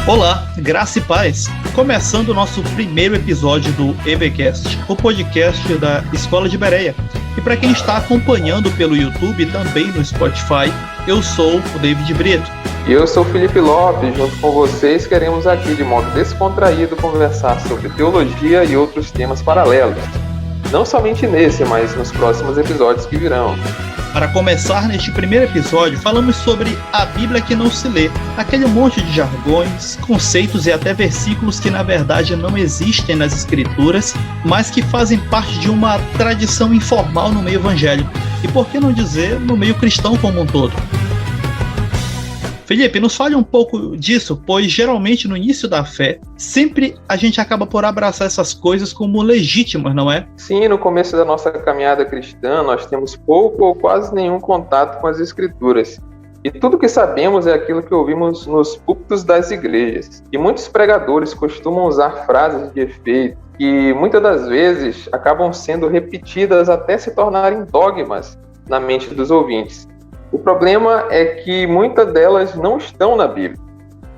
Olá, graça e paz! Começando o nosso primeiro episódio do EBcast, o podcast da Escola de Bereia. E para quem está acompanhando pelo YouTube e também no Spotify, eu sou o David Brito. E eu sou o Felipe Lopes, junto com vocês queremos aqui de modo descontraído conversar sobre teologia e outros temas paralelos. Não somente nesse, mas nos próximos episódios que virão. Para começar neste primeiro episódio, falamos sobre a Bíblia que não se lê, aquele monte de jargões, conceitos e até versículos que na verdade não existem nas Escrituras, mas que fazem parte de uma tradição informal no meio evangélico, e por que não dizer no meio cristão como um todo. Felipe, nos fale um pouco disso, pois geralmente no início da fé, sempre a gente acaba por abraçar essas coisas como legítimas, não é? Sim, no começo da nossa caminhada cristã, nós temos pouco ou quase nenhum contato com as Escrituras. E tudo que sabemos é aquilo que ouvimos nos púlpitos das igrejas. E muitos pregadores costumam usar frases de efeito, que muitas das vezes acabam sendo repetidas até se tornarem dogmas na mente dos ouvintes. O problema é que muitas delas não estão na Bíblia,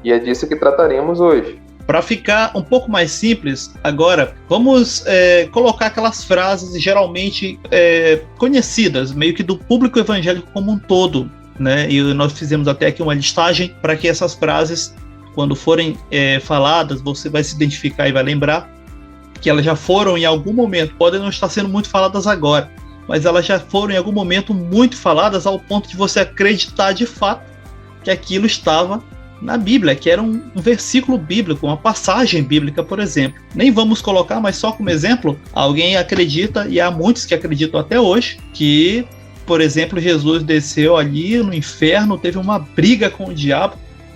e é disso que trataremos hoje. Para ficar um pouco mais simples, agora, vamos colocar aquelas frases geralmente conhecidas, meio que do público evangélico como um todo, né? E nós fizemos até aqui uma listagem para que essas frases, quando forem faladas, você vai se identificar e vai lembrar que elas já foram em algum momento, podem não estar sendo muito faladas agora, mas elas já foram em algum momento muito faladas ao ponto de você acreditar de fato que aquilo estava na Bíblia, que era um versículo bíblico, uma passagem bíblica, por exemplo. Nem vamos colocar, mas só como exemplo, alguém acredita, e há muitos que acreditam até hoje, que, por exemplo, Jesus desceu ali no inferno, teve uma briga com o diabo,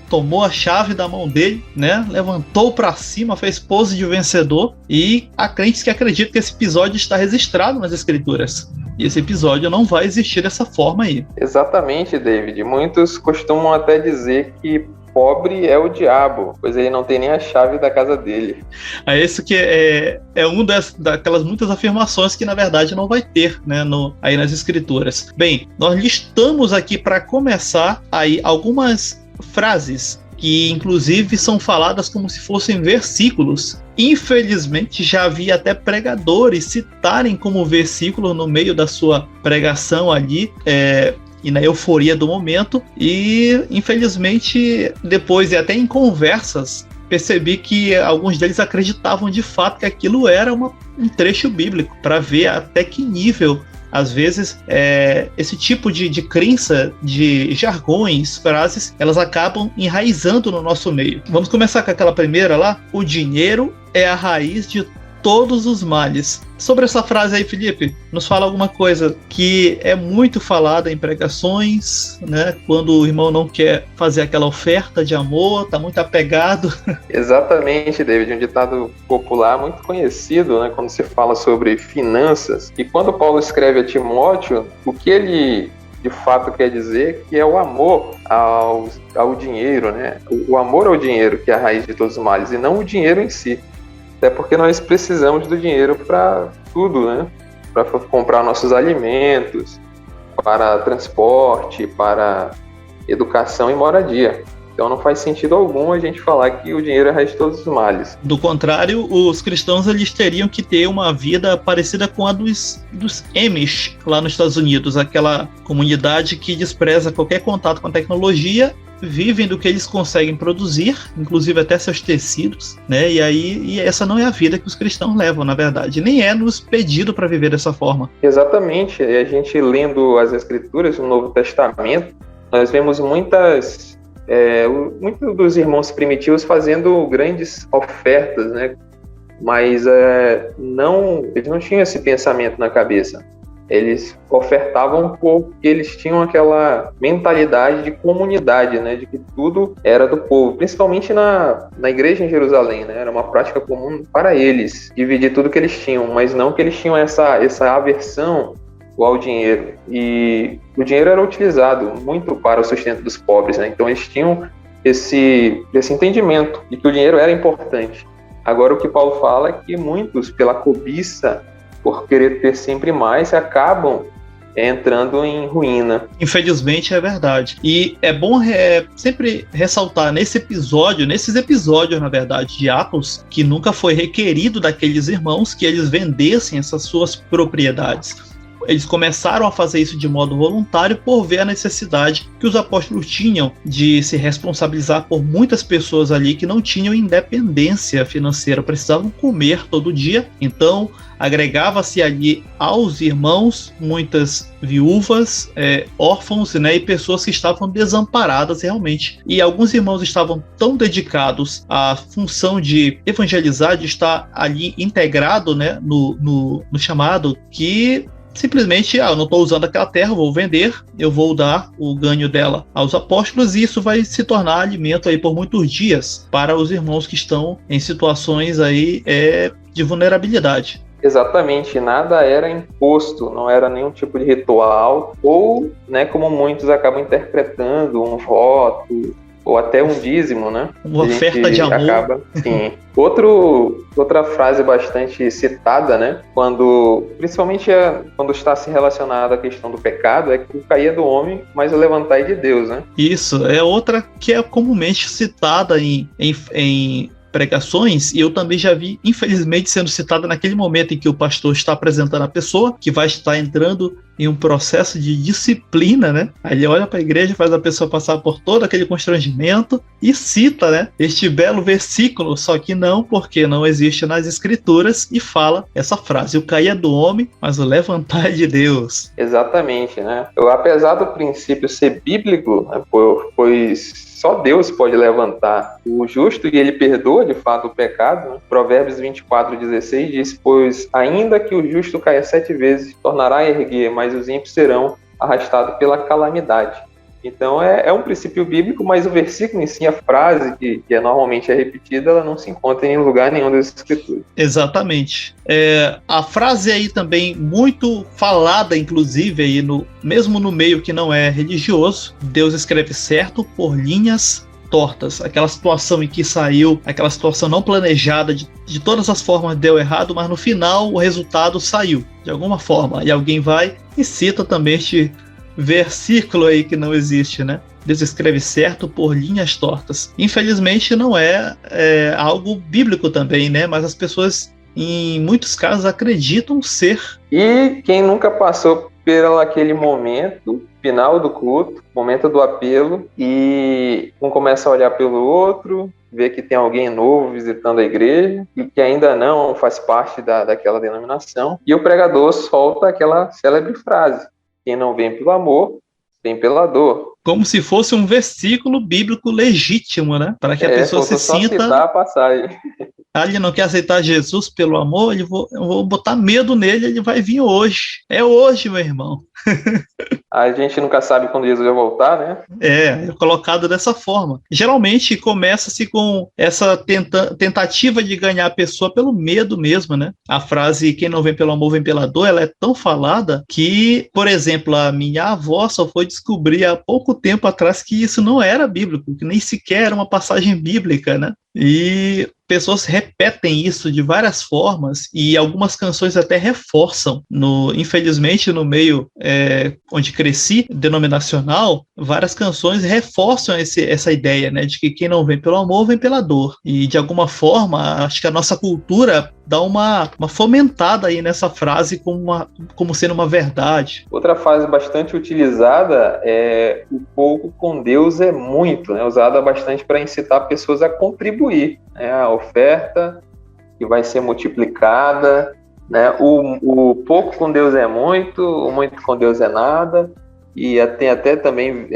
tomou a chave da mão dele, né? Levantou para cima, fez pose de vencedor, e há crentes que acreditam que esse episódio está registrado nas Escrituras. E esse episódio não vai existir dessa forma aí. Exatamente, David. Muitos costumam até dizer que pobre é o diabo, pois ele não tem nem a chave da casa dele. É isso que é uma daquelas muitas afirmações que na verdade não vai ter, né, aí nas Escrituras. Bem, nós listamos aqui para começar aí algumas frases que inclusive são faladas como se fossem versículos. Infelizmente já havia até pregadores citarem como versículo no meio da sua pregação ali, e na euforia do momento, e infelizmente depois, e até em conversas, percebi que alguns deles acreditavam de fato que aquilo era um trecho bíblico, para ver até que nível às vezes, esse tipo de crença, de jargões, frases, elas acabam enraizando no nosso meio. Vamos começar com aquela primeira lá? O dinheiro é a raiz de todos os males. Sobre essa frase aí, Felipe, nos fala alguma coisa que é muito falada em pregações, né? Quando o irmão não quer fazer aquela oferta de amor, tá muito apegado. Exatamente, David, um ditado popular muito conhecido, né? Quando se fala sobre finanças. E quando Paulo escreve a Timóteo, o que ele de fato quer dizer que é o amor ao dinheiro, né? O amor ao dinheiro que é a raiz de todos os males, e não o dinheiro em si. Até porque nós precisamos do dinheiro para tudo, né? Para comprar nossos alimentos, para transporte, para educação e moradia. Então não faz sentido algum a gente falar que o dinheiro é a raiz de todos os males. Do contrário, os cristãos eles teriam que ter uma vida parecida com a dos Amish lá nos Estados Unidos, aquela comunidade que despreza qualquer contato com a tecnologia, vivem do que eles conseguem produzir, inclusive até seus tecidos, né? E essa não é a vida que os cristãos levam, na verdade. Nem é nos pedido para viver dessa forma. Exatamente. E a gente lendo as Escrituras no Novo Testamento, nós vemos muitos dos irmãos primitivos fazendo grandes ofertas, né? Mas eles não tinham esse pensamento na cabeça. Eles ofertavam porque eles tinham aquela mentalidade de comunidade, né? De que tudo era do povo, principalmente na igreja em Jerusalém, né? Era uma prática comum para eles dividir tudo que eles tinham, mas não que eles tinham essa aversão ao dinheiro. E o dinheiro era utilizado muito para o sustento dos pobres, né? Então eles tinham esse entendimento de que o dinheiro era importante. Agora o que Paulo fala é que muitos, pela cobiça, por querer ter sempre mais, acabam entrando em ruína. Infelizmente é verdade. E é bom sempre ressaltar nesses episódios, na verdade, de Atos, que nunca foi requerido daqueles irmãos que eles vendessem essas suas propriedades. Eles começaram a fazer isso de modo voluntário por ver a necessidade que os apóstolos tinham de se responsabilizar por muitas pessoas ali que não tinham independência financeira, precisavam comer todo dia. Então, agregava-se ali aos irmãos muitas viúvas, órfãos, né, e pessoas que estavam desamparadas realmente. E alguns irmãos estavam tão dedicados à função de evangelizar, de estar ali integrado, né, no chamado, que simplesmente, eu não estou usando aquela terra, vou vender, eu vou dar o ganho dela aos apóstolos, e isso vai se tornar alimento aí por muitos dias para os irmãos que estão em situações aí de vulnerabilidade. Exatamente, nada era imposto, não era nenhum tipo de ritual, ou, né, como muitos acabam interpretando, um voto, ou até um dízimo, né? Uma oferta de amor. Sim. Outra frase bastante citada, né? Principalmente quando está se relacionada à questão do pecado, é que o cair é do homem, mas o levantar é de Deus, né? Isso, é outra que é comumente citada em pregações, e eu também já vi, infelizmente, sendo citada naquele momento em que o pastor está apresentando a pessoa, que vai estar entrando em um processo de disciplina, né? Aí ele olha para a igreja, faz a pessoa passar por todo aquele constrangimento e cita, né, este belo versículo, só que não, porque não existe nas escrituras, e fala essa frase: o cair é do homem, mas o levantar é de Deus. Exatamente, né? Apesar do princípio ser bíblico, né, pois só Deus pode levantar o justo e ele perdoa de fato o pecado, né? Provérbios 24:16 diz: pois ainda que o justo caia 7 vezes, tornará a erguer, mas os ímpios serão arrastados pela calamidade. Então é um princípio bíblico, mas o versículo em si, a frase que normalmente é repetida, ela não se encontra em lugar nenhum das escrituras. Exatamente. A frase aí também muito falada, inclusive, aí mesmo no meio que não é religioso: Deus escreve certo por linhas tortas. Aquela situação em que saiu, aquela situação não planejada, de todas as formas deu errado, mas no final o resultado saiu, de alguma forma. E alguém vai e cita também este versículo aí que não existe, né? Deus escreve certo por linhas tortas. Infelizmente não é algo bíblico também, né? Mas as pessoas, em muitos casos, acreditam ser. E quem nunca passou pelo aquele momento final do culto, momento do apelo, e um começa a olhar pelo outro, vê que tem alguém novo visitando a igreja e que ainda não faz parte daquela denominação, e o pregador solta aquela célebre frase: quem não vem pelo amor, vem pela dor. Como se fosse um versículo bíblico legítimo, né? Para que a pessoa se sinta... citar a passagem. Ele não quer aceitar Jesus pelo amor, eu vou botar medo nele, ele vai vir hoje. É hoje, meu irmão. A gente nunca sabe quando Jesus vai voltar, né? É colocado dessa forma. Geralmente começa-se com essa tentativa de ganhar a pessoa pelo medo mesmo, né? A frase quem não vem pelo amor vem pela dor, ela é tão falada que, por exemplo, a minha avó só foi descobrir há pouco tempo atrás que isso não era bíblico, que nem sequer era uma passagem bíblica, né? E pessoas repetem isso de várias formas, e algumas canções até reforçam. Infelizmente, no meio onde cresci, denominacional, várias canções reforçam essa ideia, né, de que quem não vem pelo amor vem pela dor. E de alguma forma, acho que a nossa cultura dá uma fomentada aí nessa frase como sendo uma verdade. Outra frase bastante utilizada é: o pouco com Deus é muito, né? Usada bastante para incitar pessoas a contribuir, né? A oferta que vai ser multiplicada, né? O pouco com Deus é muito, o muito com Deus é nada. E tem até também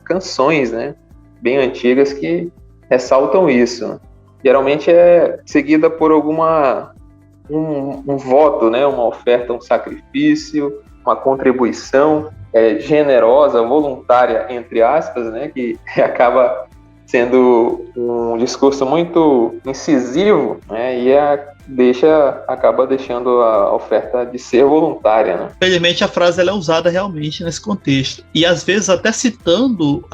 canções, né, bem antigas que ressaltam isso, né? Geralmente é seguida por um voto, né, uma oferta, um sacrifício, uma contribuição generosa, voluntária, entre aspas, né, que acaba sendo um discurso muito incisivo, né, e acaba deixando a oferta de ser voluntária, né? Infelizmente a frase ela é usada realmente nesse contexto, e às vezes até citando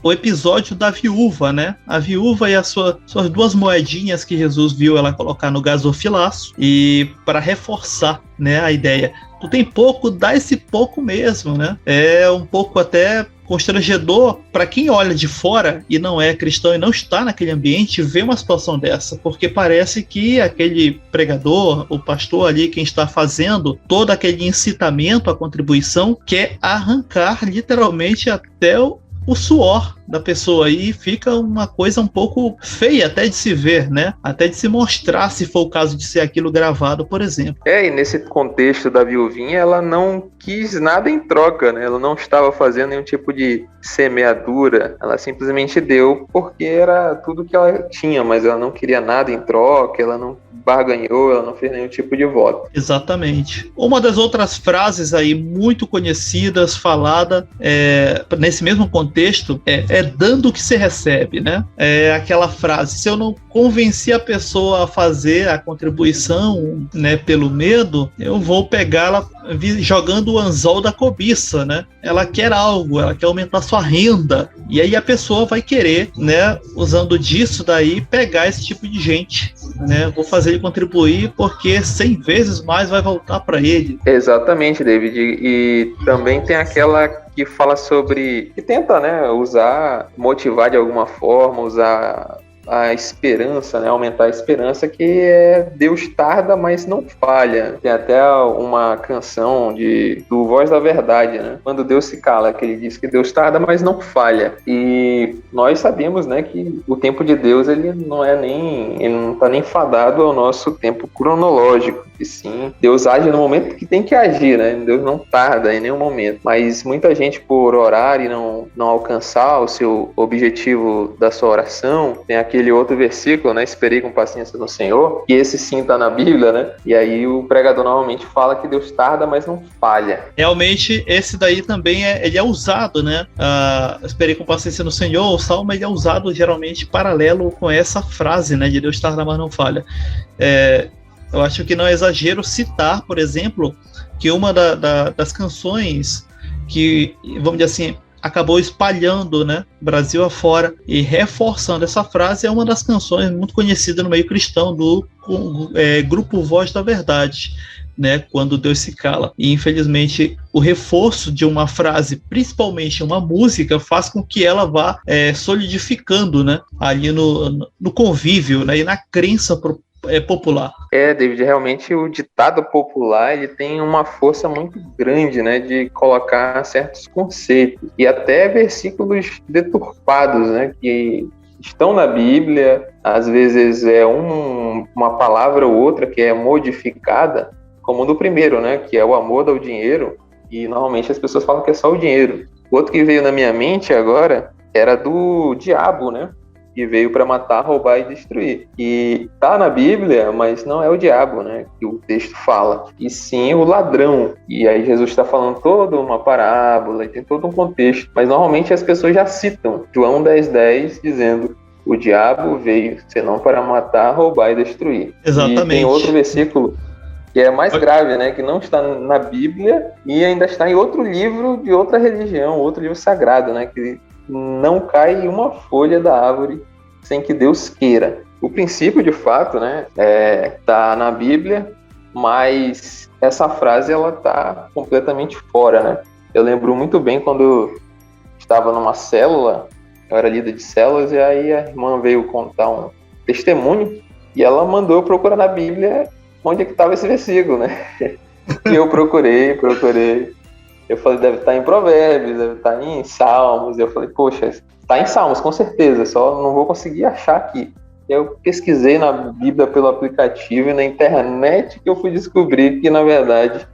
o episódio da viúva, né? A viúva e as suas 2 moedinhas que Jesus viu ela colocar no gasofilaço, e para reforçar, né, a ideia: tu tem pouco, dá esse pouco mesmo, né? É um pouco até constrangedor para quem olha de fora e não é cristão e não está naquele ambiente ver uma situação dessa, porque parece que aquele pregador, o pastor ali, quem está fazendo todo aquele incitamento à contribuição, quer arrancar literalmente até o suor da pessoa, e fica uma coisa um pouco feia até de se ver, né? Até de se mostrar, se for o caso de ser aquilo gravado, por exemplo. E nesse contexto da viuvinha, ela não quis nada em troca, né? Ela não estava fazendo nenhum tipo de semeadura, ela simplesmente deu porque era tudo que ela tinha, mas ela não queria nada em troca, ela não barganhou, ela não fez nenhum tipo de voto. Exatamente. Uma das outras frases aí muito conhecidas, falada nesse mesmo contexto, é dando o que se recebe, né? É aquela frase: se eu não convenci a pessoa a fazer a contribuição, né, pelo medo, eu vou pegá-la jogando o anzol da cobiça, né? Ela quer algo, ela quer aumentar sua renda, e aí a pessoa vai querer, né, usando disso daí, pegar esse tipo de gente, né? Vou fazer ele contribuir porque 100 vezes mais vai voltar para ele. Exatamente, David. E também tem aquela que fala sobre, que tenta, né, motivar de alguma forma, usar a esperança, né, aumentar a esperança, que é Deus tarda, mas não falha. Tem até uma canção do Voz da Verdade, né, quando Deus se cala, que ele diz que Deus tarda, mas não falha. E nós sabemos, né, que o tempo de Deus, ele não está nem fadado ao nosso tempo cronológico, e sim, Deus age no momento que tem que agir, né? Deus não tarda em nenhum momento. Mas muita gente, por orar e não alcançar o seu objetivo da sua oração, tem aquele outro versículo, né? Esperei com paciência no Senhor, e esse sim está na Bíblia, né? E aí o pregador normalmente fala que Deus tarda, mas não falha. Realmente, esse daí também ele é usado, né? Esperei com paciência no Senhor, o Salmo ele é usado geralmente paralelo com essa frase, né? De Deus tarda, mas não falha. Eu acho que não é exagero citar, por exemplo, que uma das canções que, vamos dizer assim, acabou espalhando, né, Brasil afora e reforçando essa frase, é uma das canções muito conhecidas no meio cristão do grupo Voz da Verdade, né, quando Deus se cala. E infelizmente o reforço de uma frase, principalmente uma música, faz com que ela vá solidificando, né, ali no convívio, né, e na crença popular. David, realmente o ditado popular, ele tem uma força muito grande, né, de colocar certos conceitos e até versículos deturpados, né, que estão na Bíblia. Às vezes é uma palavra ou outra que é modificada, como no primeiro, né, que é o amor ao dinheiro, e normalmente as pessoas falam que é só o dinheiro. O outro que veio na minha mente agora era do diabo, né, que veio para matar, roubar e destruir. E tá na Bíblia, mas não é o diabo, né, que o texto fala, e sim o ladrão. E aí Jesus está falando toda uma parábola, e tem todo um contexto, mas normalmente as pessoas já citam João 10:10, dizendo: o diabo veio senão para matar, roubar e destruir. Exatamente. E tem outro versículo que é mais grave, né, que não está na Bíblia e ainda está em outro livro de outra religião, outro livro sagrado, né, que não cai uma folha da árvore sem que Deus queira. O princípio, de fato, né, tá na Bíblia, mas essa frase, ela tá completamente fora, né? Eu lembro muito bem quando eu estava numa célula, eu era líder de células, e aí a irmã veio contar um testemunho, e ela mandou eu procurar na Bíblia onde é que estava esse versículo, né? E eu procurei. Eu falei, deve estar em Provérbios, deve estar em Salmos. Eu falei, poxa, está em Salmos, com certeza, só não vou conseguir achar aqui. Eu pesquisei na Bíblia pelo aplicativo e na internet que eu fui descobrir que, na verdade,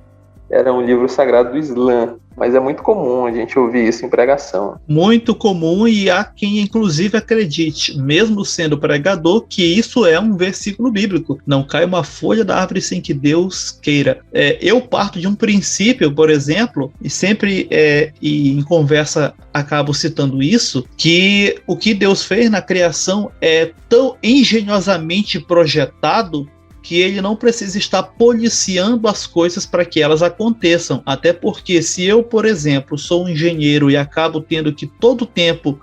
era um livro sagrado do Islã. Mas é muito comum a gente ouvir isso em pregação. Muito comum, e há quem inclusive acredite, mesmo sendo pregador, que isso é um versículo bíblico. Não cai uma folha da árvore sem que Deus queira. Eu parto de um princípio, por exemplo, e sempre e em conversa acabo citando isso, que o que Deus fez na criação é tão engenhosamente projetado que ele não precisa estar policiando as coisas para que elas aconteçam. Até porque se eu, por exemplo, sou um engenheiro e acabo tendo que todo tempo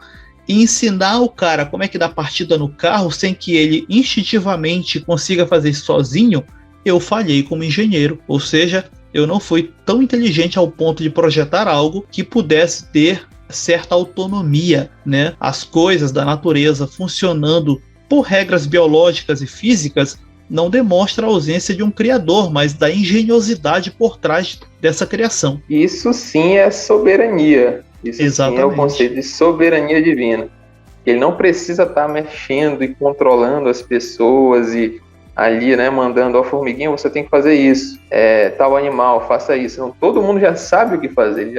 ensinar o cara como é que dá partida no carro sem que ele instintivamente consiga fazer isso sozinho, eu falhei como engenheiro. Ou seja, eu não fui tão inteligente ao ponto de projetar algo que pudesse ter certa autonomia, né? As coisas da natureza funcionando por regras biológicas e físicas não demonstra a ausência de um criador, mas da engenhosidade por trás dessa criação. Isso sim é soberania. Isso Exatamente. Sim é o conceito de soberania divina. Ele não precisa estar mexendo e controlando as pessoas e ali, né, mandando, ó, formiguinha, você tem que fazer isso, tal animal, faça isso. Não, todo mundo já sabe o que fazer,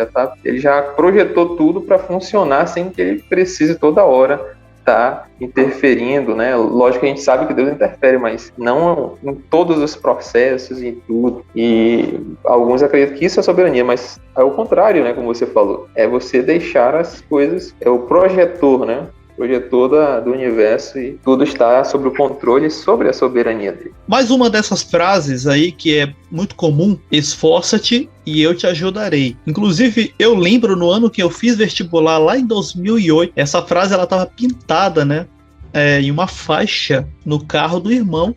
ele já projetou tudo para funcionar sem que ele precise toda hora estar interferindo, né? Lógico que a gente sabe que Deus interfere, mas não em todos os processos e em tudo. E alguns acreditam que isso é soberania, mas é o contrário, né? Como você falou, é você deixar as coisas, é o projetor, né? Projetor do universo, e tudo está sob o controle e sobre a soberania dele. Mais uma dessas frases aí que é muito comum: esforça-te e eu te ajudarei. Inclusive, eu lembro no ano que eu fiz vestibular, lá em 2008, essa frase ela estava pintada, né, em uma faixa no carro do irmão,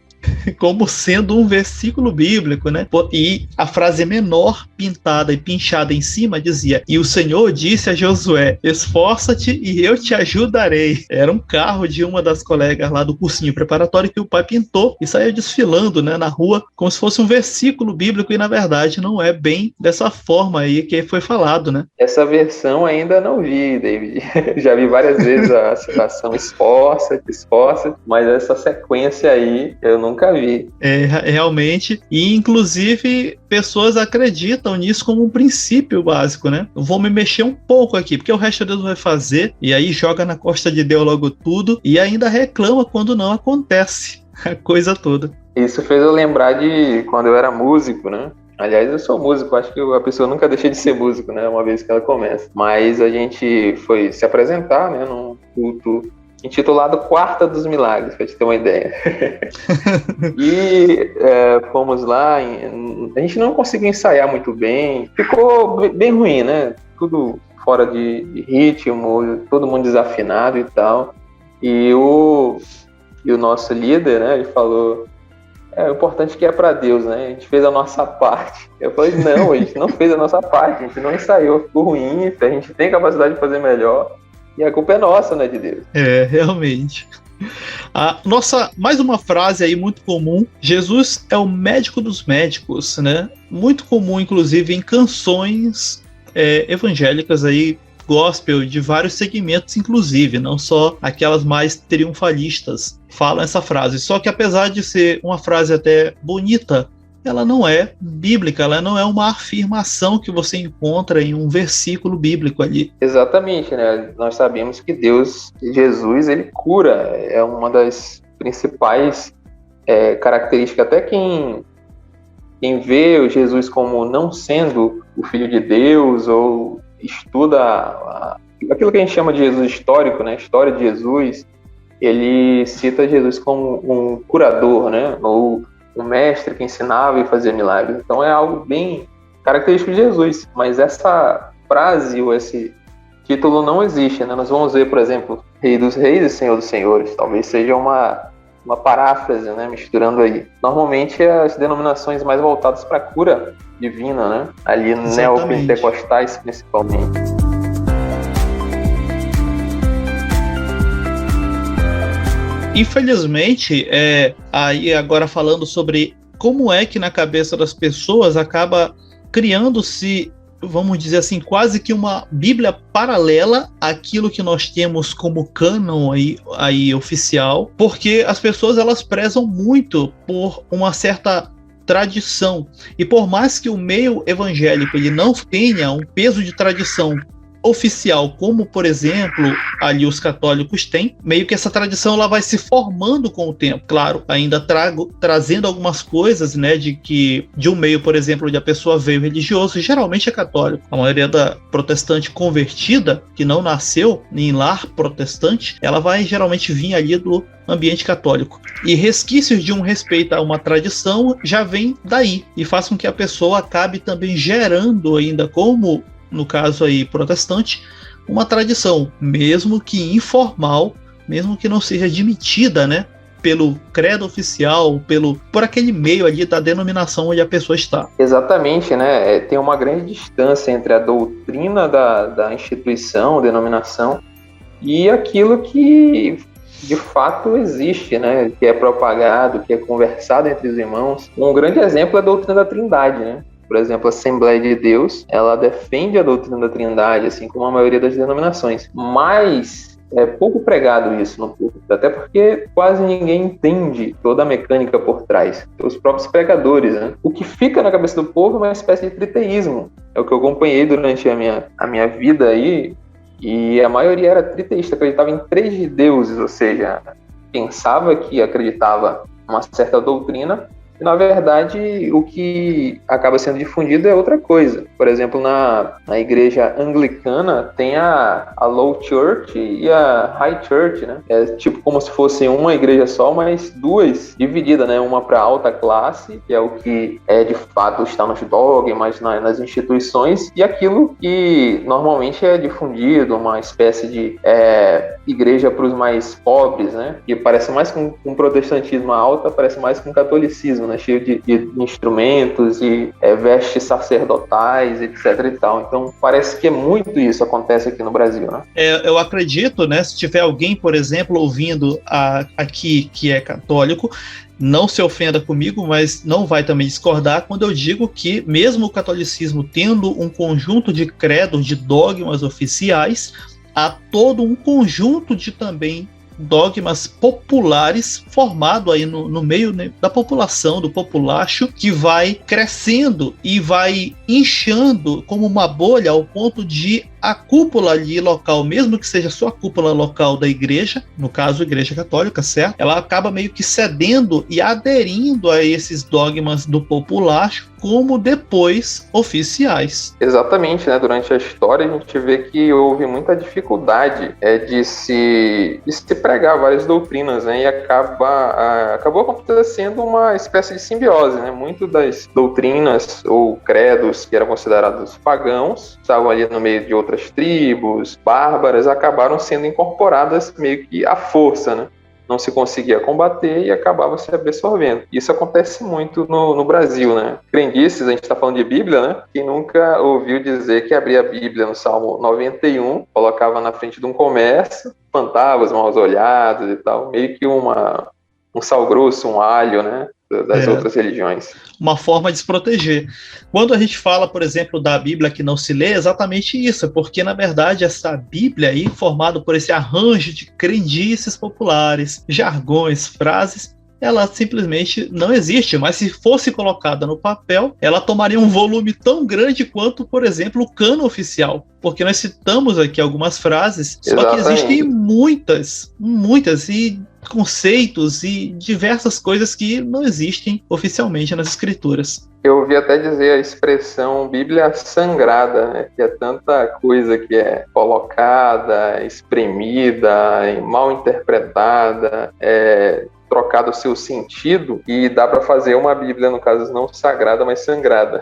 como sendo um versículo bíblico, né? E a frase menor, pintada e pinchada em cima, dizia: e o Senhor disse a Josué, esforça-te e eu te ajudarei. Era um carro de uma das colegas lá do cursinho preparatório que o pai pintou e saiu desfilando, né, na rua, como se fosse um versículo bíblico, e na verdade não é bem dessa forma aí que foi falado, né? Essa versão ainda não vi, David. Já vi várias vezes a citação esforça-te, mas essa sequência aí eu nunca vi. Realmente, e inclusive pessoas acreditam nisso como um princípio básico, né? Eu vou me mexer um pouco aqui, porque o resto Deus vai fazer, e aí joga na costa de Deus logo tudo, e ainda reclama quando não acontece a coisa toda. Isso fez eu lembrar de quando eu era músico, né? Aliás, eu sou músico, acho que a pessoa nunca deixa de ser músico, né? Uma vez que ela começa. Mas a gente foi se apresentar, né? Num culto intitulado Quarta dos Milagres, para te ter uma ideia. E fomos lá, a gente não conseguiu ensaiar muito bem, ficou bem ruim, né? Tudo fora de ritmo, todo mundo desafinado e tal. E o nosso líder, né, ele falou: o importante que é para Deus, né? A gente fez a nossa parte. Eu falei: não, a gente não fez a nossa parte, a gente não ensaiou, ficou ruim, a gente tem capacidade de fazer melhor. E a culpa é nossa, né, de Deus. Realmente. Mais uma frase aí muito comum: Jesus é o médico dos médicos, né? Muito comum, inclusive, em canções evangélicas aí, gospel, de vários segmentos, inclusive, não só aquelas mais triunfalistas, falam essa frase. Só que apesar de ser uma frase até bonita, ela não é bíblica, ela não é uma afirmação que você encontra em um versículo bíblico ali. Exatamente, né? Nós sabemos que Deus, Jesus, ele cura, é uma das principais características. Até quem vê o Jesus como não sendo o Filho de Deus, ou estuda aquilo que a gente chama de Jesus histórico, né? História de Jesus, ele cita Jesus como um curador, né? Ou um mestre que ensinava e fazia milagres. Então é algo bem característico de Jesus. Mas essa frase ou esse título não existe, né? Nós vamos ver, por exemplo, Rei dos Reis e Senhor dos Senhores. Talvez seja uma paráfrase, né? Misturando aí. Normalmente as denominações mais voltadas para a cura divina, né? Ali neopentecostais, principalmente. Infelizmente, aí agora falando sobre como é que na cabeça das pessoas acaba criando-se, vamos dizer assim, quase que uma Bíblia paralela àquilo que nós temos como cânon aí oficial, porque as pessoas elas prezam muito por uma certa tradição, e por mais que o meio evangélico ele não tenha um peso de tradição oficial, como por exemplo ali os católicos têm, meio que essa tradição ela vai se formando com o tempo, claro, ainda trazendo algumas coisas, né, de um meio, por exemplo, onde a pessoa veio religioso, geralmente é católico. A maioria da protestante convertida, que não nasceu em lar protestante, ela vai geralmente vir ali do ambiente católico, e resquícios de um respeito a uma tradição já vem daí, e faz com que a pessoa acabe também gerando ainda, como no caso aí protestante, uma tradição, mesmo que informal, mesmo que não seja admitida, né, pelo credo oficial, por aquele meio ali da denominação onde a pessoa está. Exatamente, né? Tem uma grande distância entre a doutrina da instituição, denominação, e aquilo que de fato existe, né? Que é propagado, que é conversado entre os irmãos. Um grande exemplo é a doutrina da Trindade, né? Por exemplo, a Assembleia de Deus, ela defende a doutrina da Trindade, assim como a maioria das denominações. Mas é pouco pregado isso no púlpito, até porque quase ninguém entende toda a mecânica por trás. Os próprios pregadores, né? O que fica na cabeça do povo é uma espécie de triteísmo. É o que eu acompanhei durante a minha vida aí, e a maioria era triteísta, acreditava em 3 deuses, ou seja, pensava que acreditava uma certa doutrina, e na verdade o que acaba sendo difundido é outra coisa. Por exemplo, na igreja anglicana tem a Low Church e a High Church, né? É tipo como se fosse uma igreja só, mas 2 divididas, né? Uma para alta classe, que é o que de fato está nos dogmas, nas instituições, e aquilo que normalmente é difundido, uma espécie de igreja para os mais pobres, né? Que parece mais com protestantismo alta, parece mais com catolicismo, né? Cheio de instrumentos e vestes sacerdotais, etc. e tal. Então, parece que é muito isso acontece aqui no Brasil, né? Eu acredito, né? Se tiver alguém, por exemplo, ouvindo aqui que é católico, não se ofenda comigo, mas não vai também discordar quando eu digo que, mesmo o catolicismo tendo um conjunto de credos, de dogmas oficiais, há todo um conjunto de também dogmas populares formado aí no meio, né, da população, do populacho, que vai crescendo e vai inchando como uma bolha ao ponto de a cúpula ali local, mesmo que seja só a cúpula local da igreja, no caso a igreja católica, certo? Ela acaba meio que cedendo e aderindo a esses dogmas do populacho como depois oficiais. Exatamente, né? Durante a história a gente vê que houve muita dificuldade de se pregar várias doutrinas, né? E acabou acontecendo uma espécie de simbiose, né? Muito das doutrinas ou credos que eram considerados pagãos, estavam ali no meio de outras tribos bárbaras, acabaram sendo incorporadas meio que à força, né? Não se conseguia combater e acabava se absorvendo. Isso acontece muito no Brasil, né? Crendices, a gente está falando de Bíblia, né? Quem nunca ouviu dizer que abria a Bíblia no Salmo 91, colocava na frente de um comércio, espantava os maus olhados e tal, meio que um sal grosso, um alho, né? Das outras religiões. Uma forma de se proteger. Quando a gente fala, por exemplo, da Bíblia que não se lê, é exatamente isso, porque, na verdade, essa Bíblia aí, formada por esse arranjo de crendices populares, jargões, frases, ela simplesmente não existe, mas se fosse colocada no papel, ela tomaria um volume tão grande quanto, por exemplo, o cânon oficial, porque nós citamos aqui algumas frases, só que existem muitas, e conceitos e diversas coisas que não existem oficialmente nas escrituras. Eu ouvi até dizer a expressão Bíblia sangrada, né? Que é tanta coisa que é colocada, espremida, mal interpretada, trocado o seu sentido, e dá para fazer uma Bíblia, no caso, não sagrada, mas sangrada,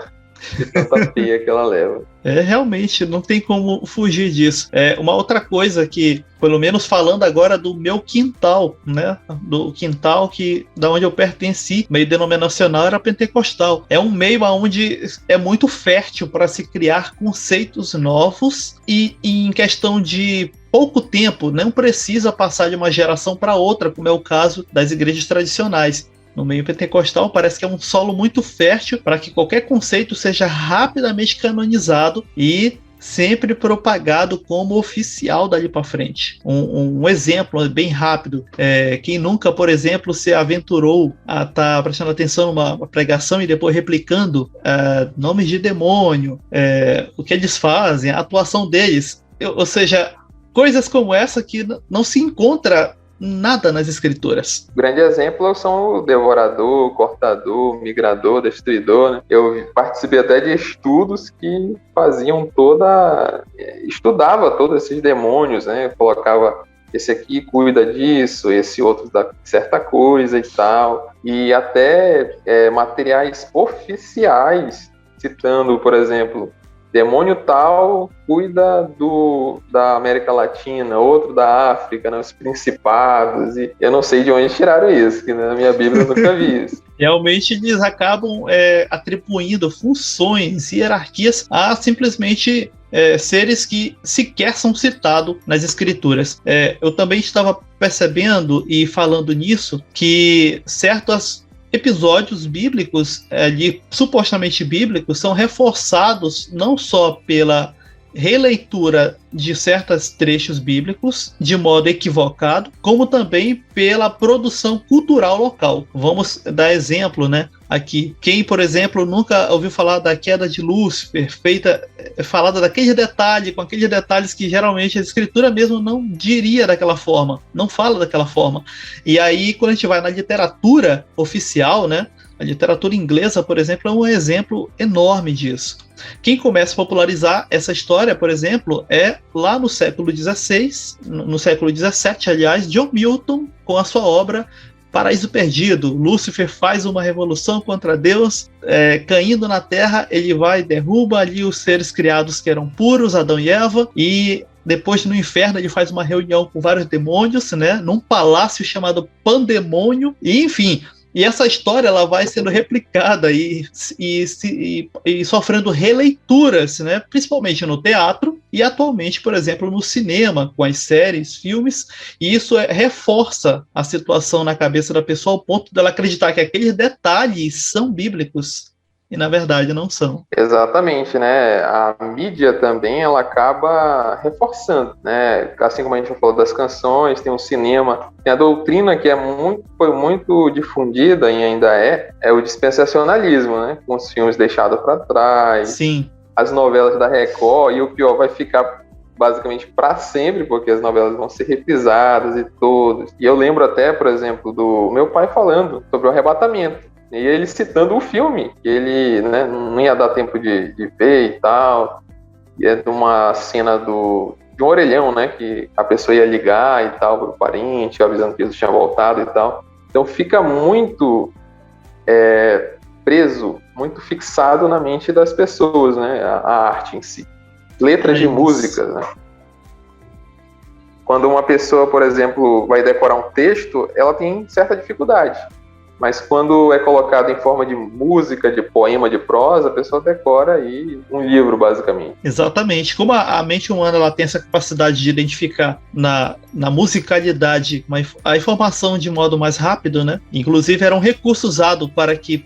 de tanta peia que ela leva. Realmente, não tem como fugir disso. Uma outra coisa que, pelo menos falando agora do meu quintal, né? Do quintal da onde eu pertenci, meio denominacional, era pentecostal. É um meio onde é muito fértil para se criar conceitos novos e em questão de pouco tempo, não precisa passar de uma geração para outra, como é o caso das igrejas tradicionais. No meio pentecostal parece que é um solo muito fértil para que qualquer conceito seja rapidamente canonizado e sempre propagado como oficial dali para frente. Um exemplo bem rápido, quem nunca, por exemplo, se aventurou a estar prestando atenção numa pregação e depois replicando nomes de demônio, o que eles fazem, a atuação deles, ou seja, coisas como essa que não se encontra nada nas escrituras. Grande exemplo são o devorador, cortador, migrador, destruidor, né? Eu participei até de estudos que estudava todos esses demônios, né? Colocava esse aqui cuida disso, esse outro dá certa coisa e tal, e até materiais oficiais, citando, por exemplo, demônio tal cuida da América Latina, outro da África, né, os principados, e eu não sei de onde tiraram isso, que na minha Bíblia eu nunca vi isso. Realmente eles acabam atribuindo funções e hierarquias a simplesmente seres que sequer são citados nas escrituras. Eu também estava percebendo e falando nisso que certos episódios bíblicos, supostamente bíblicos, são reforçados não só pela releitura de certos trechos bíblicos de modo equivocado, como também pela produção cultural local. Vamos dar exemplo, né? Aqui, quem, por exemplo, nunca ouviu falar da queda de Lúcifer, falada daquele detalhe, com aqueles detalhes que geralmente a escritura mesmo não diria daquela forma, não fala daquela forma. E aí, quando a gente vai na literatura oficial, né? A literatura inglesa, por exemplo, é um exemplo enorme disso. Quem começa a popularizar essa história, por exemplo, é lá no século XVI, no século XVII, aliás, John Milton, com a sua obra Paraíso Perdido. Lúcifer faz uma revolução contra Deus, caindo na Terra, ele vai e derruba ali os seres criados que eram puros, Adão e Eva, e depois no inferno ele faz uma reunião com vários demônios, né, num palácio chamado Pandemônio, e enfim... E essa história ela vai sendo replicada e sofrendo releituras, né? Principalmente no teatro e atualmente, por exemplo, no cinema, com as séries, filmes. E isso reforça a situação na cabeça da pessoa ao ponto dela acreditar que aqueles detalhes são bíblicos. E na verdade não são. Exatamente, né? A mídia também ela acaba reforçando, né? Assim como a gente já falou das canções, tem o cinema, tem a doutrina que foi muito difundida e ainda é o dispensacionalismo, né? Com os filmes deixados para trás, sim, as novelas da Record, e o pior vai ficar basicamente para sempre, porque as novelas vão ser reprisadas e todas. E eu lembro até, por exemplo, do meu pai falando sobre o arrebatamento. E ele citando o filme, que ele, né, não ia dar tempo de ver e tal. E é de uma cena de um orelhão, né? Que a pessoa ia ligar e tal pro parente, avisando que Jesus tinha voltado e tal. Então fica muito preso, muito fixado na mente das pessoas, né? A arte em si. Letras de músicas, né? Quando uma pessoa, por exemplo, vai decorar um texto, ela tem certa dificuldade. Mas quando é colocado em forma de música, de poema, de prosa, a pessoa decora aí um livro, basicamente. Exatamente. Como a mente humana ela tem essa capacidade de identificar na musicalidade a informação de modo mais rápido, né? Inclusive era um recurso usado para que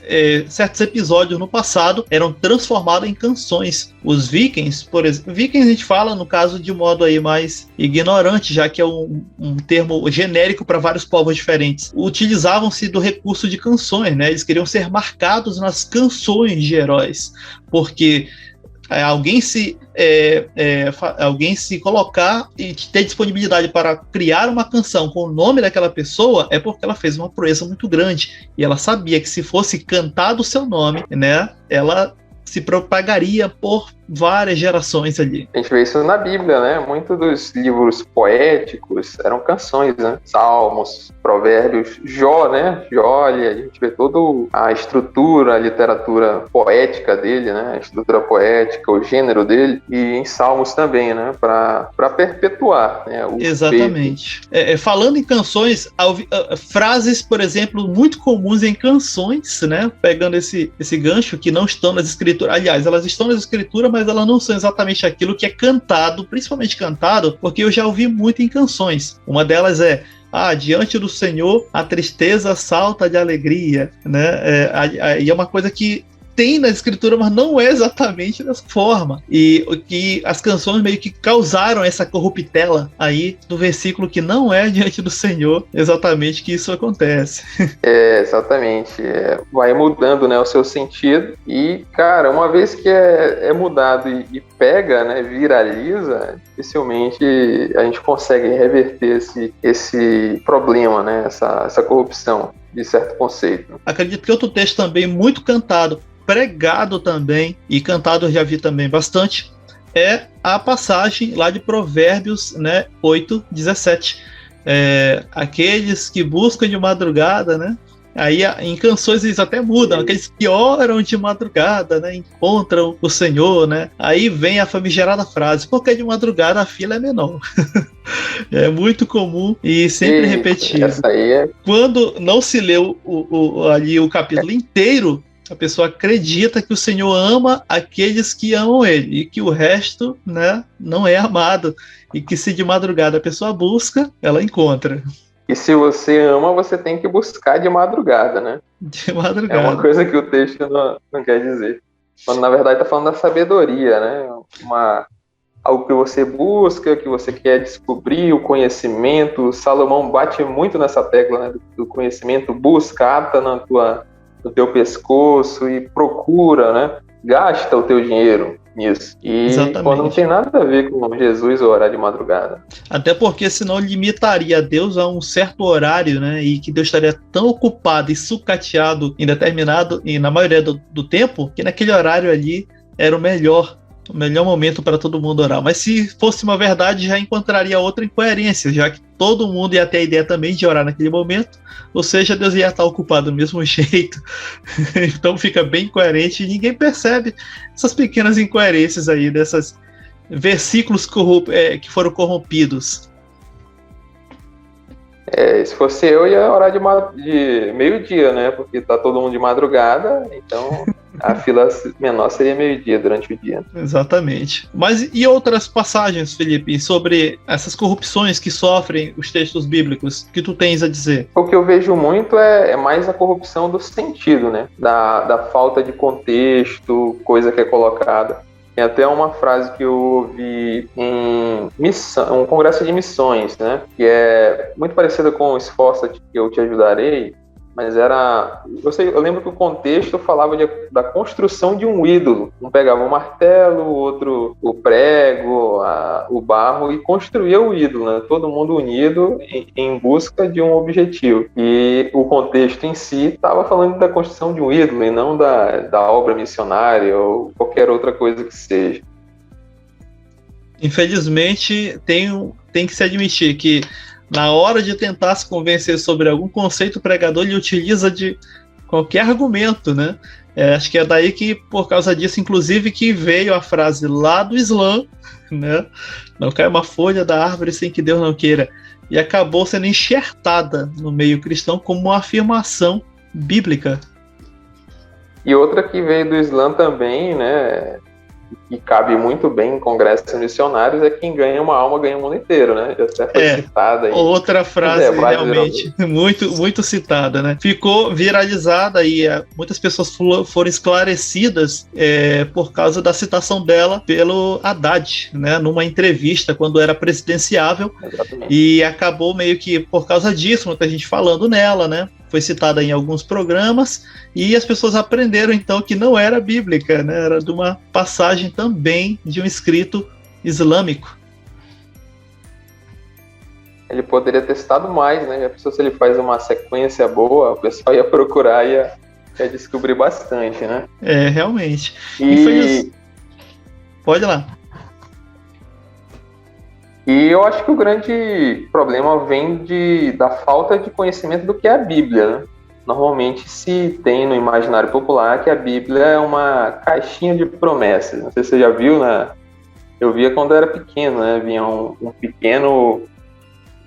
certos episódios no passado eram transformados em canções. Os vikings, por exemplo, vikings a gente fala no caso de modo aí mais ignorante, já que é um termo genérico para vários povos diferentes. Utilizavam-se do recurso de canções, né? Eles queriam ser marcados nas canções de heróis, porque alguém se colocar e ter disponibilidade para criar uma canção com o nome daquela pessoa é porque ela fez uma proeza muito grande e ela sabia que se fosse cantado o seu nome, né, ela se propagaria por várias gerações ali. A gente vê isso na Bíblia, né? Muitos dos livros poéticos eram canções, né? Salmos, Provérbios, Jó, né? Jó, a gente vê toda a estrutura, a literatura poética dele, né? A estrutura poética, o gênero dele, e em Salmos também, né? Para perpetuar, né? Exatamente. Falando em canções, frases, por exemplo, muito comuns em canções, né? Pegando esse gancho que não estão nas escrituras. Aliás, elas estão nas escrituras, mas elas não são exatamente aquilo que é cantado, principalmente cantado, porque eu já ouvi muito em canções. Uma delas é: diante do Senhor a tristeza salta de alegria, né? E é uma coisa que tem na escritura, mas não é exatamente dessa forma. E que as canções meio que causaram essa corruptela aí do versículo que não é diante do Senhor exatamente que isso acontece. Exatamente. Vai mudando, né, o seu sentido. E, cara, uma vez que é mudado e pega, né, viraliza, dificilmente a gente consegue reverter esse problema, né, essa corrupção de certo conceito. Acredito que outro texto também muito cantado, pregado também, e cantado eu já vi também bastante, é a passagem lá de Provérbios, né, 8:17. Aqueles que buscam de madrugada, né, Aí em canções eles até mudam, aqueles que oram de madrugada, né, encontram o Senhor, né? Aí vem a famigerada frase, porque de madrugada a fila é menor. É muito comum e sempre repetido. Essa aí é... Quando não se leu ali o capítulo inteiro, a pessoa acredita que o Senhor ama aqueles que amam Ele e que o resto, né, não é amado. E que se de madrugada a pessoa busca, ela encontra. E se você ama, você tem que buscar de madrugada, né? De madrugada. É uma coisa que o texto não quer dizer. Quando, na verdade, está falando da sabedoria, né? Algo que você busca, que você quer descobrir, o conhecimento. Salomão bate muito nessa tecla, né, do conhecimento, busca, ata no teu pescoço e procura, né? Gasta o teu dinheiro nisso. E quando não tem nada a ver com Jesus orar de madrugada. Até porque senão limitaria Deus a um certo horário, né? E que Deus estaria tão ocupado e sucateado em determinado, e na maioria do tempo, que naquele horário ali era o melhor momento para todo mundo orar. Mas se fosse uma verdade, já encontraria outra incoerência, já que todo mundo ia ter a ideia também de orar naquele momento, ou seja, Deus ia estar ocupado do mesmo jeito. Então fica bem incoerente e ninguém percebe essas pequenas incoerências aí, desses versículos que foram corrompidos. Se fosse eu, ia orar de meio-dia, né? Porque tá todo mundo de madrugada, então a fila menor seria meio-dia durante o dia. Exatamente. Mas e outras passagens, Felipe, sobre essas corrupções que sofrem os textos bíblicos, que tu tens a dizer? O que eu vejo muito é mais a corrupção do sentido, né? Da falta de contexto, coisa que é colocada. Tem até uma frase que eu ouvi em um congresso de missões, né? Que é muito parecida com o Esforça que eu te ajudarei, mas eu lembro que o contexto falava da construção de um ídolo. Um pegava um martelo, o outro o prego, o barro e construía o ídolo, né? Todo mundo unido em busca de um objetivo. E o contexto em si estava falando da construção de um ídolo e não da obra missionária ou qualquer outra coisa que seja. Infelizmente, tem que se admitir que na hora de tentar se convencer sobre algum conceito, o pregador ele utiliza de qualquer argumento, né? Acho que é daí que, por causa disso, inclusive, que veio a frase lá do Islã, né? Não cai uma folha da árvore sem que Deus não queira. E acabou sendo enxertada no meio cristão como uma afirmação bíblica. E outra que veio do Islã também, né? Que cabe muito bem em congressos missionários, é quem ganha uma alma ganha o mundo inteiro, né? Já até foi citada aí. Outra frase realmente muito, muito citada, né? Ficou viralizada e muitas pessoas foram esclarecidas por causa da citação dela pelo Haddad, né? Numa entrevista quando era presidenciável. Exatamente. E acabou meio que por causa disso, muita gente falando nela, né? Foi citada em alguns programas e as pessoas aprenderam então que não era bíblica, né? Era de uma passagem também de um escrito islâmico. Ele poderia ter citado mais, né? Já pensou se ele faz uma sequência boa, o pessoal ia procurar e ia descobrir bastante, né? Realmente. E pode lá. E eu acho que o grande problema vem da falta de conhecimento do que é a Bíblia, né? Normalmente se tem no imaginário popular que a Bíblia é uma caixinha de promessas. Não sei se você já viu, né? Eu via quando eu era pequeno, né? Vinha uma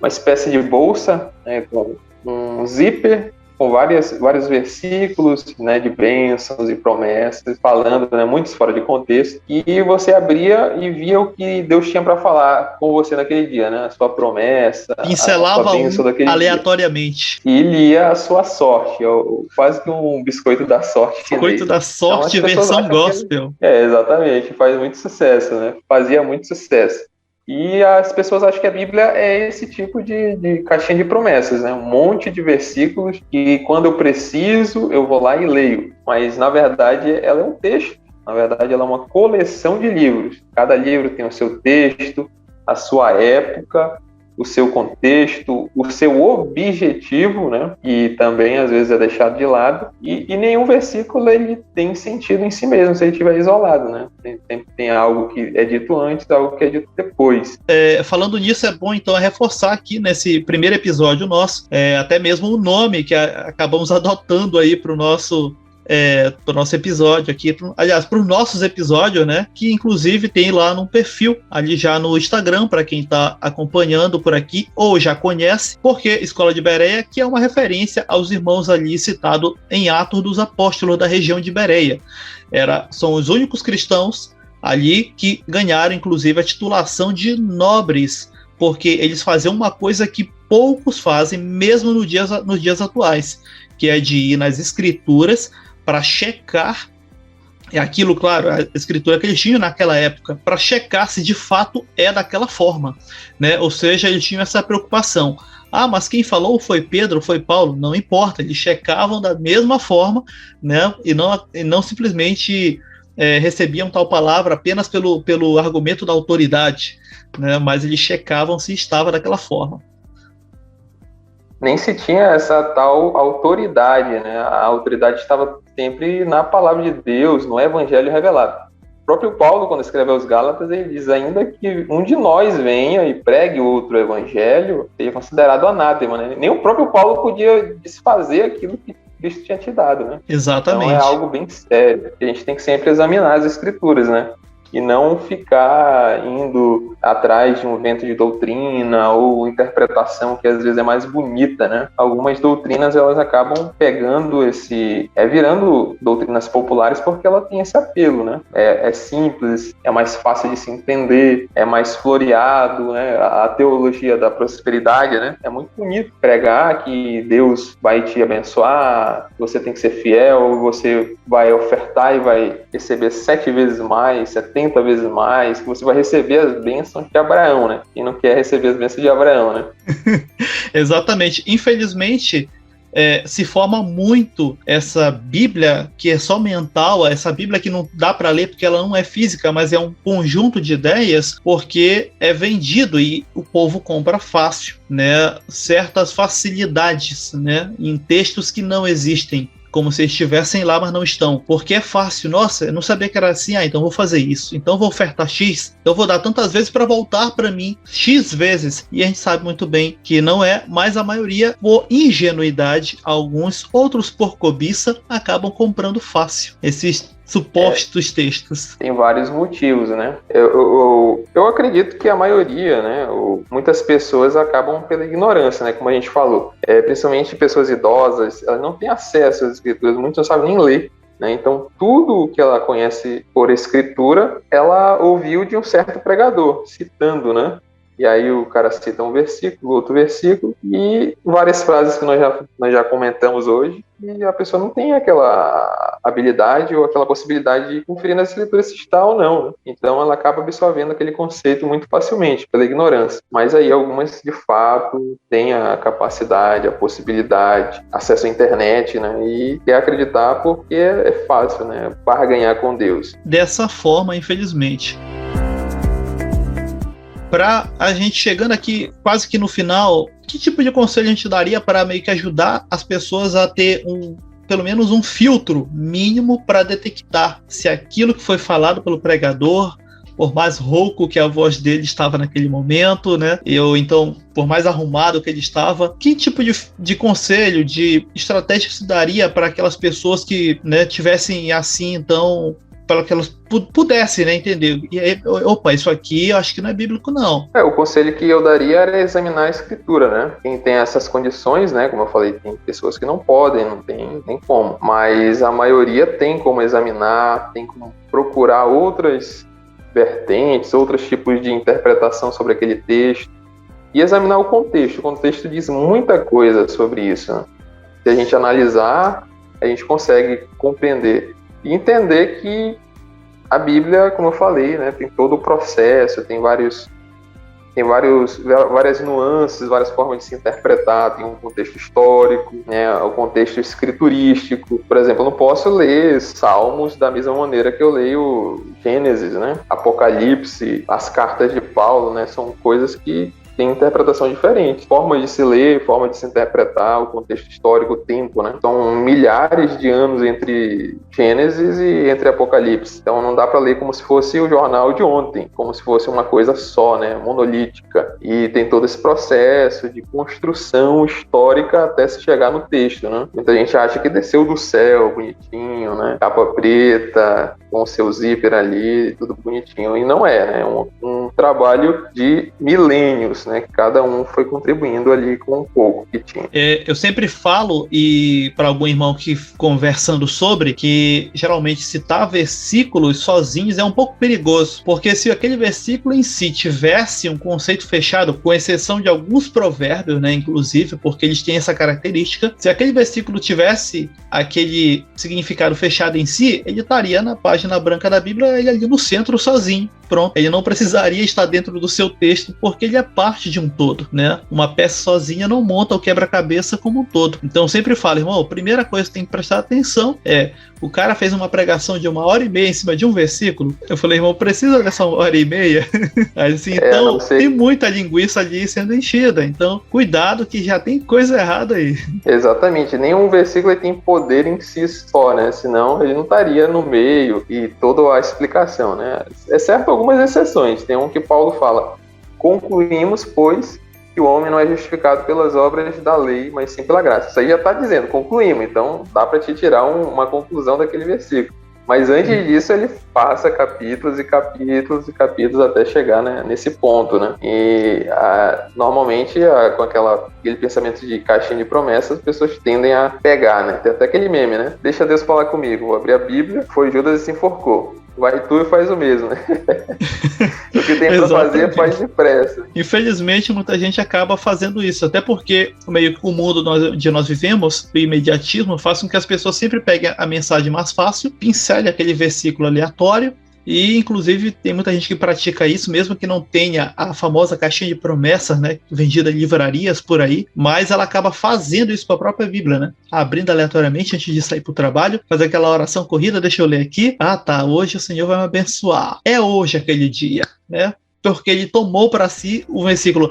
espécie de bolsa, né? Com um zíper, com vários versículos, né, de bênçãos e promessas, falando, né, muitos fora de contexto, e você abria e via o que Deus tinha para falar com você naquele dia, né, a sua promessa, pincelava aleatoriamente. Dia. E lia a sua sorte, quase que um biscoito da sorte. Biscoito da sorte, então, versão gospel. Exatamente, faz muito sucesso, né, fazia muito sucesso. E as pessoas acham que a Bíblia é esse tipo de caixinha de promessas, né? Um monte de versículos que quando eu preciso, eu vou lá e leio. Mas, na verdade, ela é um texto. Na verdade, ela é uma coleção de livros. Cada livro tem o seu texto, a sua época o seu contexto, o seu objetivo, né? E também às vezes é deixado de lado. E nenhum versículo ele tem sentido em si mesmo se ele estiver isolado, né? Tem algo que é dito antes, algo que é dito depois. Falando nisso, é bom então reforçar aqui nesse primeiro episódio nosso, até mesmo o nome que acabamos adotando aí para o nosso episódio aqui, aliás, para os nossos episódios, né, que inclusive tem lá no perfil, ali já no Instagram, para quem está acompanhando por aqui, ou já conhece, porque Escola de Bereia, que é uma referência aos irmãos ali citados em Atos dos Apóstolos da região de Bereia. São os únicos cristãos ali que ganharam, inclusive, a titulação de nobres, porque eles faziam uma coisa que poucos fazem, mesmo nos dias atuais, que é de ir nas escrituras para checar, aquilo, claro, a escritura que eles tinham naquela época, para checar se de fato é daquela forma, né? Ou seja, eles tinham essa preocupação. Mas quem falou foi Pedro, foi Paulo? Não importa, eles checavam da mesma forma, né? E não simplesmente recebiam tal palavra apenas pelo argumento da autoridade, né? Mas eles checavam se estava daquela forma. Nem se tinha essa tal autoridade, né? A autoridade estava sempre na palavra de Deus, no evangelho revelado. O próprio Paulo, quando escreveu aos Gálatas, ele diz: ainda que um de nós venha e pregue outro evangelho, seja considerado anátema, né? Nem o próprio Paulo podia desfazer aquilo que Cristo tinha te dado, né? Exatamente. Então é algo bem sério. A gente tem que sempre examinar as escrituras, né? E não ficar indo atrás de um vento de doutrina ou interpretação que às vezes é mais bonita, né? Algumas doutrinas, elas acabam pegando virando doutrinas populares porque ela tem esse apelo, né? É simples, é mais fácil de se entender, é mais floreado, né? A teologia da prosperidade, né? É muito bonito pregar que Deus vai te abençoar, você tem que ser fiel, você vai ofertar e vai receber 7 vezes mais, 70 vezes mais, que você vai receber as bênçãos de Abraão, né? Quem não quer receber as bênçãos de Abraão, né? Exatamente. Infelizmente, se forma muito essa Bíblia que é só mental, essa Bíblia que não dá para ler porque ela não é física, mas é um conjunto de ideias, porque é vendido e o povo compra fácil, né? Certas facilidades, né? Em textos que não existem, como se estivessem lá, mas não estão. Porque é fácil. Nossa, eu não sabia que era assim. Então vou fazer isso. Então vou ofertar X. Então vou dar tantas vezes para voltar para mim X vezes. E a gente sabe muito bem que não é, mas a maioria, por ingenuidade, alguns, outros por cobiça, acabam comprando fácil esses supostos textos. Tem vários motivos, né? Eu acredito que a maioria, né? Muitas pessoas acabam pela ignorância, né? Como a gente falou. Principalmente pessoas idosas, elas não têm acesso às escrituras, muitos não sabem nem ler, né? Então, tudo que ela conhece por escritura, ela ouviu de um certo pregador, citando, né? E aí o cara cita um versículo, outro versículo, e várias frases que nós já comentamos hoje, e a pessoa não tem aquela habilidade ou aquela possibilidade de conferir nas escrituras se está ou não, né? Então ela acaba absorvendo aquele conceito muito facilmente, pela ignorância. Mas aí algumas, de fato, têm a capacidade, a possibilidade, acesso à internet, né? E quer acreditar porque é fácil, né? Barganhar com Deus. Dessa forma, infelizmente. Para a gente chegando aqui quase que no final, que tipo de conselho a gente daria para meio que ajudar as pessoas a ter pelo menos um filtro mínimo para detectar se aquilo que foi falado pelo pregador, por mais rouco que a voz dele estava naquele momento, né? Ou então, por mais arrumado que ele estava, que tipo de conselho, de estratégia se daria para aquelas pessoas que, né, tivessem assim, então, para que elas pudessem, né, entender. E aí, opa, isso aqui eu acho que não é bíblico, não. O conselho que eu daria era examinar a escritura, né? Quem tem essas condições, né? Como eu falei, tem pessoas que não podem, não tem nem como. Mas a maioria tem como examinar, tem como procurar outras vertentes, outros tipos de interpretação sobre aquele texto. E examinar o contexto. O contexto diz muita coisa sobre isso, né? Se a gente analisar, a gente consegue compreender e entender que a Bíblia, como eu falei, né, tem todo o processo, tem várias nuances, várias formas de se interpretar, tem um contexto histórico, né, o contexto escriturístico. Por exemplo, eu não posso ler Salmos da mesma maneira que eu leio Gênesis, né, Apocalipse, as cartas de Paulo, né, são coisas que tem interpretação diferente. Forma de se ler, forma de se interpretar, o contexto histórico, o tempo, né? São milhares de anos entre Gênesis e entre Apocalipse. Então não dá para ler como se fosse o jornal de ontem, como se fosse uma coisa só, né? Monolítica. E tem todo esse processo de construção histórica até se chegar no texto, né? Muita gente acha que desceu do céu, bonitinho, né? Capa preta, com o seu zíper ali, tudo bonitinho. E não é, né? Um trabalho de milênios, né? Que cada um foi contribuindo ali com um pouco que tinha. Eu sempre falo, e para algum irmão que conversando sobre, que geralmente citar versículos sozinhos é um pouco perigoso, porque se aquele versículo em si tivesse um conceito fechado, com exceção de alguns provérbios, né, inclusive, porque eles têm essa característica, se aquele versículo tivesse aquele significado fechado em si, ele estaria na página branca da Bíblia, ele ali no centro sozinho. Pronto, ele não precisaria estar dentro do seu texto, porque ele é parte de um todo, né? Uma peça sozinha não monta o quebra-cabeça como um todo. Então eu sempre falo, irmão, a primeira coisa que tem que prestar atenção é, o cara fez uma pregação de 1h30 em cima de um versículo, eu falei, irmão, precisa dessa 1h30? Assim, então tem muita linguiça ali sendo enchida, então cuidado que já tem coisa errada aí. Exatamente, nenhum versículo tem poder em si só, né? Senão ele não estaria no meio e toda a explicação, né? Exceto algumas exceções. Tem um que Paulo fala: concluímos, pois, que o homem não é justificado pelas obras da lei, mas sim pela graça. Isso aí já está dizendo, concluímos. Então dá para te tirar uma conclusão daquele versículo. Mas antes disso ele passa capítulos e capítulos e capítulos até chegar, né, nesse ponto, né? E normalmente com aquele pensamento de caixinha de promessas, as pessoas tendem a pegar, né? Tem até aquele meme, né? Deixa Deus falar comigo. Vou abrir a Bíblia, foi Judas e se enforcou. Vai tu e faz o mesmo, né? O que tem pra fazer, faz depressa. Infelizmente, muita gente acaba fazendo isso, até porque meio que o mundo onde nós vivemos, o imediatismo, faz com que as pessoas sempre peguem a mensagem mais fácil, pincele aquele versículo aleatório, e inclusive tem muita gente que pratica isso, mesmo que não tenha a famosa caixinha de promessas, né, vendida em livrarias por aí, mas ela acaba fazendo isso para a própria Bíblia, né, abrindo aleatoriamente antes de sair para o trabalho, fazer aquela oração corrida, deixa eu ler aqui, hoje o Senhor vai me abençoar, é hoje aquele dia, né, porque ele tomou para si o versículo.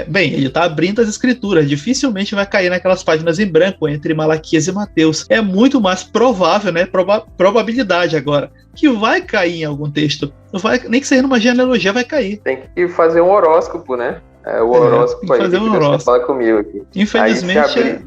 Bem, ele está abrindo as escrituras, dificilmente vai cair naquelas páginas em branco entre Malaquias e Mateus. É muito mais provável, né? Probabilidade agora, que vai cair em algum texto. Não vai, nem que seja numa genealogia, vai cair. Tem que fazer um horóscopo, né? O horóscopo tem que fazer um horóscopo. Fala comigo aqui. Infelizmente,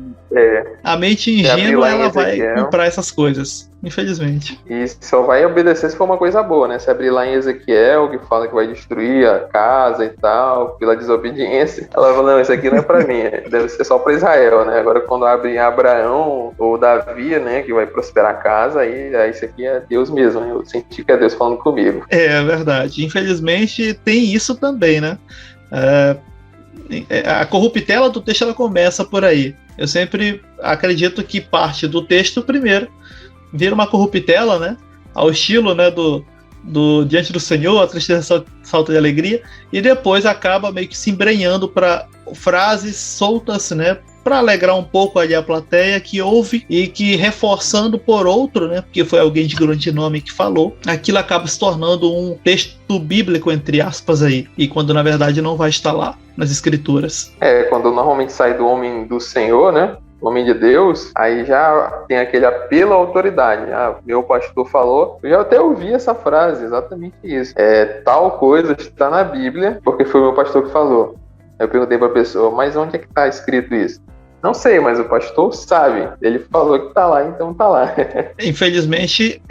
a mente ingênua ela vai comprar essas coisas. Infelizmente. E só vai obedecer se for uma coisa boa, né? Se abrir lá em Ezequiel, que fala que vai destruir a casa e tal, pela desobediência, ela fala, não, isso aqui não é pra mim, deve ser só pra Israel, né? Agora quando abre em Abraão ou Davi, né, que vai prosperar a casa, aí isso aqui é Deus mesmo, né? Eu senti que é Deus falando comigo. É verdade. Infelizmente tem isso também, né? A corruptela do texto ela começa por aí. Eu sempre acredito que parte do texto primeiro vira uma corruptela, né? Ao estilo, né, do Diante do Senhor, a tristeza salta de alegria, e depois acaba meio que se embrenhando para frases soltas, né? Para alegrar um pouco ali a plateia que ouve e que reforçando por outro, né? Porque foi alguém de grande nome que falou, aquilo acaba se tornando um texto bíblico, entre aspas, aí. E quando na verdade não vai estar lá nas escrituras. Quando normalmente sai do homem do Senhor, né? Homem de Deus, aí já tem aquele apelo à autoridade. Meu pastor falou, eu já até ouvi essa frase, exatamente isso. Tal coisa está na Bíblia, porque foi o meu pastor que falou. Eu perguntei para a pessoa, mas onde é que está escrito isso? Não sei, mas o pastor sabe. Ele falou que tá lá, então tá lá. Infelizmente,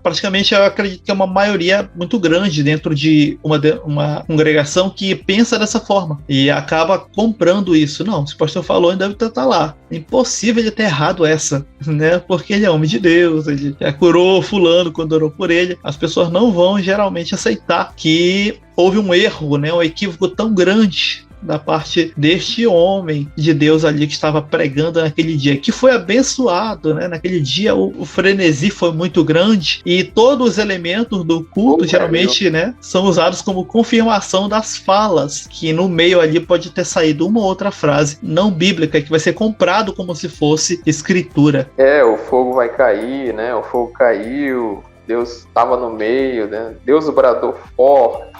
praticamente eu acredito que é uma maioria muito grande dentro de uma congregação que pensa dessa forma e acaba comprando isso. Não, se o pastor falou, ele deve estar lá. É impossível ele ter errado essa, né? Porque ele é homem de Deus, ele curou fulano quando orou por ele. As pessoas não vão geralmente aceitar que houve um erro, né? Um equívoco tão grande da parte deste homem de Deus ali que estava pregando naquele dia, que foi abençoado, né? Naquele dia o frenesi foi muito grande e todos os elementos do culto geralmente, né, são usados como confirmação das falas, que no meio ali pode ter saído uma ou outra frase não bíblica que vai ser comprado como se fosse escritura. O fogo vai cair, né? O fogo caiu, Deus estava no meio, né? Deus bradou forte.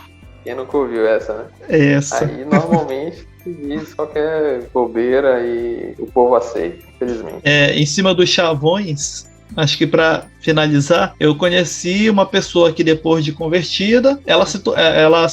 Quem nunca ouviu essa, né? Essa. Aí, normalmente, se diz qualquer bobeira e o povo aceita, infelizmente. Em cima dos chavões, acho que para finalizar, eu conheci uma pessoa que depois de convertida, ela se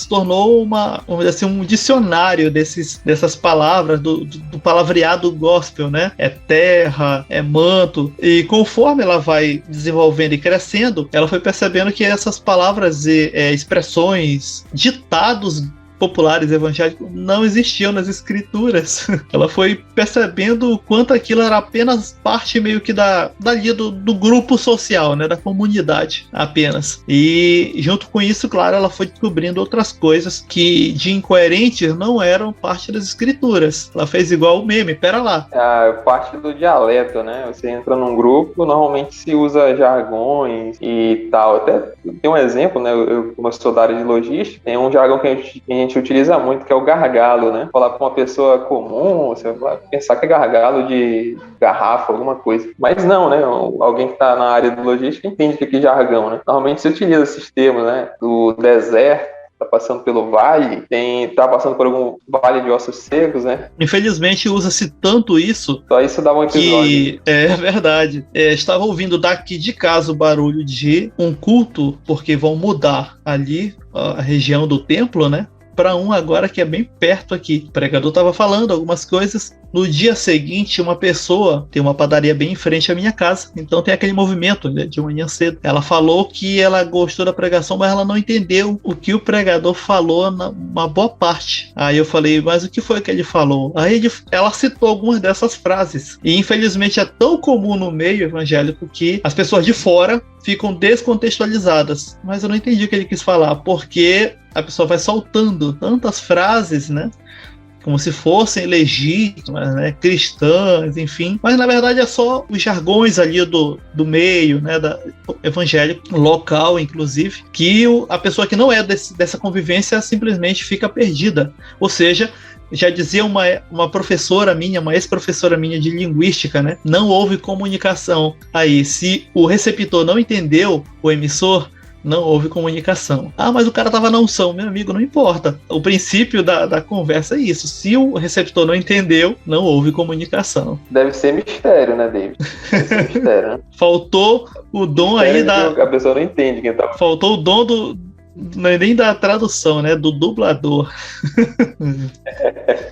tornou vamos dizer assim, um dicionário dessas palavras, do palavreado gospel, né? É terra, é manto, e conforme ela vai desenvolvendo e crescendo, ela foi percebendo que essas palavras e expressões, ditados populares evangélicos não existiam nas escrituras. Ela foi percebendo o quanto aquilo era apenas parte meio que dali do grupo social, né, da comunidade apenas. E junto com isso, claro, ela foi descobrindo outras coisas que de incoerentes não eram parte das escrituras. Ela fez igual o meme, pera lá. Parte do dialeto, né? Você entra num grupo, normalmente se usa jargões e tal. Até tem um exemplo, né? Como eu sou da área de logística, tem um jargão que a gente utiliza muito, que é o gargalo, né? Falar para uma pessoa comum, você vai pensar que é gargalo de garrafa, alguma coisa. Mas não, né? Alguém que está na área de logística entende que é jargão, né? Normalmente se utiliza esses termos, né? Do deserto, tá passando pelo vale, tá passando por algum vale de ossos secos, né? Infelizmente usa-se tanto isso. Só isso dá um episódio. Que é verdade. Estava ouvindo daqui de casa o barulho de um culto, porque vão mudar ali a região do templo, né? Para um agora que é bem perto aqui. O pregador estava falando algumas coisas. No dia seguinte, uma pessoa, tem uma padaria bem em frente à minha casa, então tem aquele movimento, né, de manhã cedo. Ela falou que ela gostou da pregação, mas ela não entendeu o que o pregador falou uma boa parte. Aí eu falei, mas o que foi que ele falou? Aí ela citou algumas dessas frases. E infelizmente é tão comum no meio evangélico que as pessoas de fora ficam descontextualizadas. Mas eu não entendi o que ele quis falar, porque a pessoa vai soltando tantas frases, né? Como se fossem legítimas, né, cristãs, enfim. Mas na verdade é só os jargões ali do meio, né, evangélico, local inclusive, que a pessoa que não é dessa convivência simplesmente fica perdida. Ou seja, já dizia uma professora minha, uma ex-professora minha de linguística, né, não houve comunicação. Aí, se o receptor não entendeu o emissor, não houve comunicação. Mas o cara estava na unção, meu amigo, não importa. O princípio da conversa é isso. Se o receptor não entendeu, não houve comunicação. Deve ser mistério, né, David? Deve ser mistério, né? Faltou o dom aí A pessoa não entende quem tá... Faltou o dom não é nem da tradução, né? Do dublador.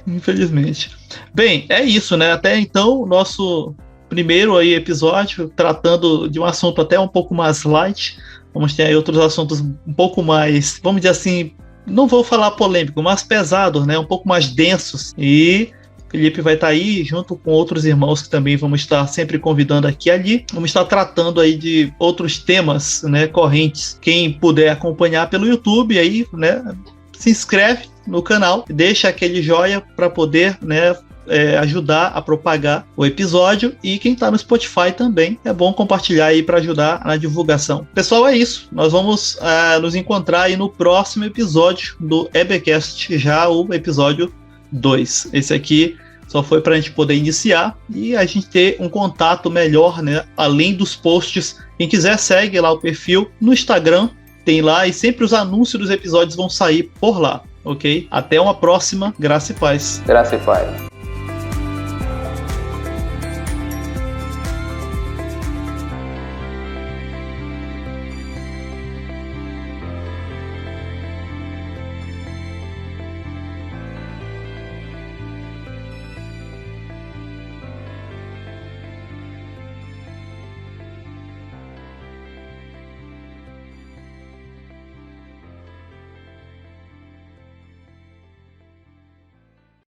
Infelizmente. Bem, é isso, né? Até então, o nosso primeiro aí episódio, tratando de um assunto até um pouco mais light. Vamos ter aí outros assuntos um pouco mais, vamos dizer assim, não vou falar polêmico, mas pesados, né? Um pouco mais densos. E o Felipe vai estar aí junto com outros irmãos que também vamos estar sempre convidando aqui e ali. Vamos estar tratando aí de outros temas, né, correntes. Quem puder acompanhar pelo YouTube aí, né, se inscreve no canal, deixa aquele joinha para poder, né, ajudar a propagar o episódio, e quem está no Spotify também é bom compartilhar aí para ajudar na divulgação. Pessoal, é isso. Nós vamos nos encontrar aí no próximo episódio do EBcast, já o episódio 2. Esse aqui só foi para a gente poder iniciar e a gente ter um contato melhor, né? Além dos posts. Quem quiser, segue lá o perfil no Instagram, tem lá, e sempre os anúncios dos episódios vão sair por lá, ok? Até uma próxima. Graça e paz. Graça e paz.